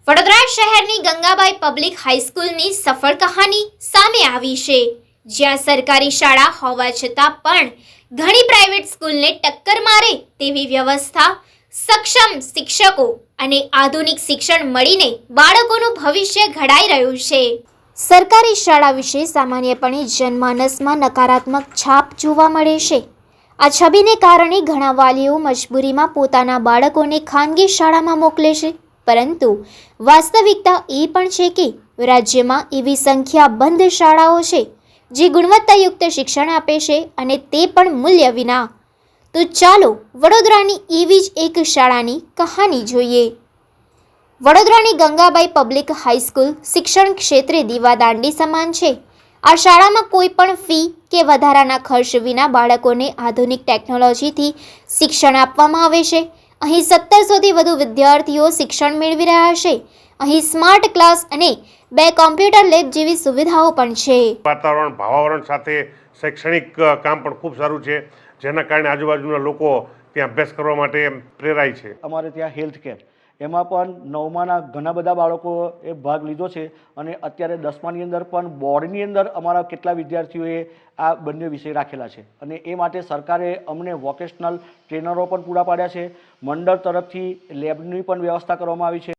વડોદરા શહેરની ગંગાબાઈ પબ્લિક હાઈસ્કૂલની સફળ કહાની સામે આવી છે, જ્યાં સરકારી શાળા હોવા છતાં પણ ઘણી પ્રાઇવેટ સ્કૂલને ટક્કર મારે તેવી વ્યવસ્થા, સક્ષમ શિક્ષકો અને આધુનિક શિક્ષણ મળીને બાળકોનું ભવિષ્ય ઘડાઈ રહ્યું છે। સરકારી શાળા વિશે સામાન્યપણે જનમાનસમાં નકારાત્મક છાપ જોવા મળે છે। આ છબીને કારણે ઘણા વાલીઓ મજબૂરીમાં પોતાના બાળકોને ખાનગી શાળામાં મોકલે છે, પરંતુ વાસ્તવિકતા એ પણ છે કે રાજ્યમાં એવી સંખ્યાબંધ શાળાઓ છે જે ગુણવત્તાયુક્ત શિક્ષણ આપે છે, અને તે પણ મૂલ્ય વિના। તો ચાલો વડોદરાની એવી જ એક શાળાની કહાની જોઈએ। વડોદરાની ગંગાબાઈ પબ્લિક હાઈસ્કૂલ શિક્ષણ ક્ષેત્રે દીવાદાંડી સમાન છે। આ શાળામાં કોઈ પણ ફી કે વધારાના ખર્ચ વિના બાળકોને આધુનિક ટેકનોલોજીથી શિક્ષણ આપવામાં આવે છે। અહીં 1700થી વધુ વિદ્યાર્થીઓ શિક્ષણ મેળવી રહ્યા છે। અહીં સ્માર્ટ ક્લાસ અને 2 કોમ્પ્યુટર લેબ જેવી સુવિધાઓ પણ છે। વાતાવરણ ભાવાવરણ સાથે શૈક્ષણિક કામ પણ ખૂબ સારું છે, જેના કારણે આજુબાજુના લોકો ત્યાં અભ્યાસ કરવા માટે પ્રેરાય છે। અમારે ત્યાં હેલ્થ કેર એમાં પણ 9માના ઘણા બધા બાળકોએ ભાગ લીધો છે, અને અત્યારે 10માની અંદર પણ બોર્ડની અંદર અમારા કેટલા વિદ્યાર્થીઓએ આ બંને વિષય રાખેલા છે, અને એ માટે સરકારે અમને વોકેશનલ ટ્રેનરો પણ પૂરા પાડ્યા છે। મંડળ તરફથી લેબની પણ વ્યવસ્થા કરવામાં આવી છે।